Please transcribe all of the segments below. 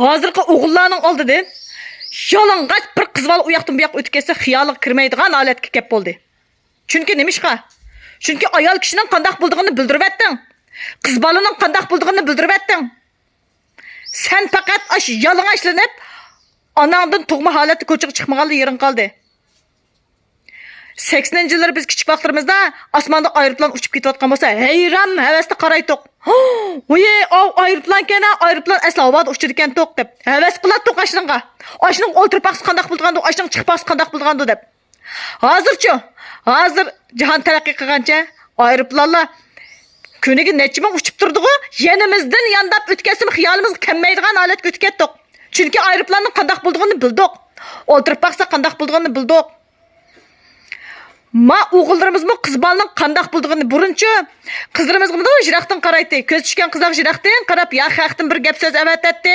Hozirgi o'g'illarning oldidan yalang'och bir qiz bola u yoqdan bu yoqqa o'tib ketsa xiyoliga kirmaydigan holatga kelib bo'ldi. Chunki nimishqa? Chunki ayol kishining qandoq bo'lganini bildirib etding. Qiz bolaning qandoq bo'lganini bildirib etding. Sen faqat ash yalang'ochlanib anangdan tug'ma holatda ko'chaga chiqmaganli yerin qoldi. 80 yillar biz kichik vaqtlarimizda osmonda aeroplan uchib ketayotgan bo'lsa, hayron havasda qaraydik. Oye, aeroplan kana, aeroplan asla havoda uchir ekan to'q deb. Havas qiladi ashninga. Ashning o'ltirpaqsi qandoq bo'lgandi, ashning chiqpaqsi qandoq bo'lgandi deb. Hozirchi, hozir jahon taraqqiy qilgancha aeroplanlar kuniga necha ming uchib turdi-ku, yanimizdan yandab o'tkazib xayolimizga kelmaydigan holatga o'tib ketdik. Chunki aeroplanning qandoq bo'lganini bildik. O'ltirpaqsa qandoq bo'lganini bildik. Ma o'g'illarimiz qiz bolaning qandoq bo'lganini burunchi qizlarimizga bunday jiroqdan qaraydi. Ko'z tushgan qizlar jiroqdan qarab, ya haqdan bir gap so'z avatadi.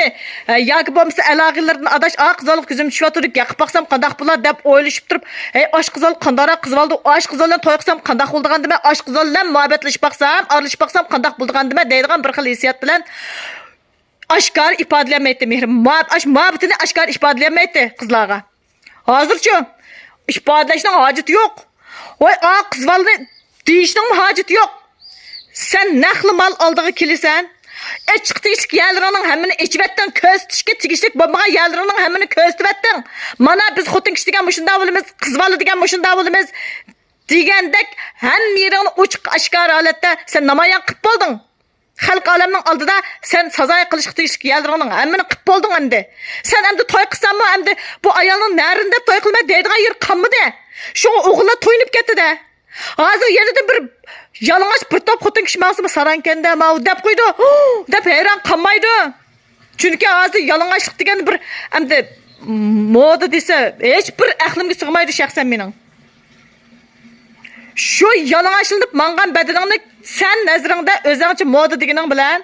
Yoki bo'lmasa alog'ilardan adash, qizaloq ko'zim tushyapti, yaqib baqsam qandoq bo'lar deb o'ylashib turib, osh qizaloq qandoq qiz oldi, osh qizaloqdan to'y qilsam qandoq bo'lgan dema, osh qizaloq bilan muhabbatlashib baqsam, aralashib baqsam qandoq bo'lgan dema deydigan bir xil hissiyat bilan oshkor ifodalanmaydi mehr. Muhabbatini oshkor ifodalanmaydi qizlarga. Hozirchi ifodalashning hojati yo'q. Oy, qiz bolani deyishning hojati yo'q. Sen naqli mal oldiga kelasan, ichiq teshik yerlarning hammani ichvatdan ko'z tishga tegishlik bo'lmagan yerlarning hammani ko'ztivatding. Mana biz xotin kishi degan shunda bo'lamiz, qiz bola degan shunda bo'lamiz degandek hamma yeringni ochiq oshkor holatda sen namoyon qilib bo'lding. Xalq olamning oldida sen sazoy qilishga tegishlik yerlarning hammani qilib bo'lding endi. Sen endi to'y qilsanmi, endi bu ayolning narinda to'y qilmay deydigan yer qolmadi. Şu o'g'illar to'yinib ketdi-da. Hozir yerida bir yalang'och bir top xotin kishi mavsumi sarankanda mau deb qo'ydi. Deb hayron qolmaydi. Chunki hozir yalang'ochlik degan bir endi moda desa, hech bir aqlimga sig'maydi shaxsan mening. Shu yalang'ochlanib mangan badaningni sen nazringda o'zingcha moda deganing bilan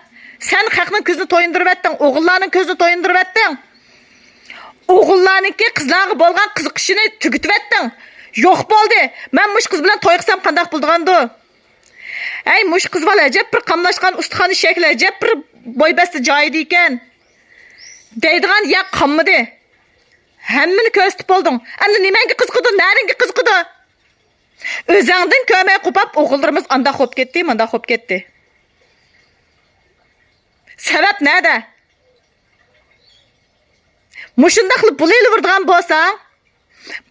sen xalqning ko'zini to'yindirib etding, o'g'illarning ko'zini to'yindirib etding. O'g'illarningki qizlarga bo'lgan qiziqishini tugitib etding. Yo'q bo'ldi. Men mush qiz bilan to'y qilsam qandoq bo'lgandi? Ey mush qiz bola ajab bir qamlashgan ustixoni shakli ajab bir bo'ybasti joyida ekan. Deydigan ya qolmadi. Hammani ko'rsatib bo'lding. Endi nimaga qiziqdi, naringa qiziqdi? O'zingdan ko'may qopab o'g'illarimiz anda xo'p ketdi, manda xo'p ketdi. Sabab nada? Mushundaq qilib bo'layveradigan bo'lsang,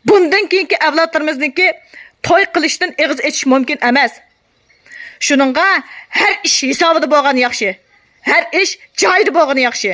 bundan keyingi avlodlarimizniki to'y qilishdan og'iz echish mumkin emas. Shuningga har ish hisobida bo'lgan yaxshi. Har ish joyida bo'lgan yaxshi.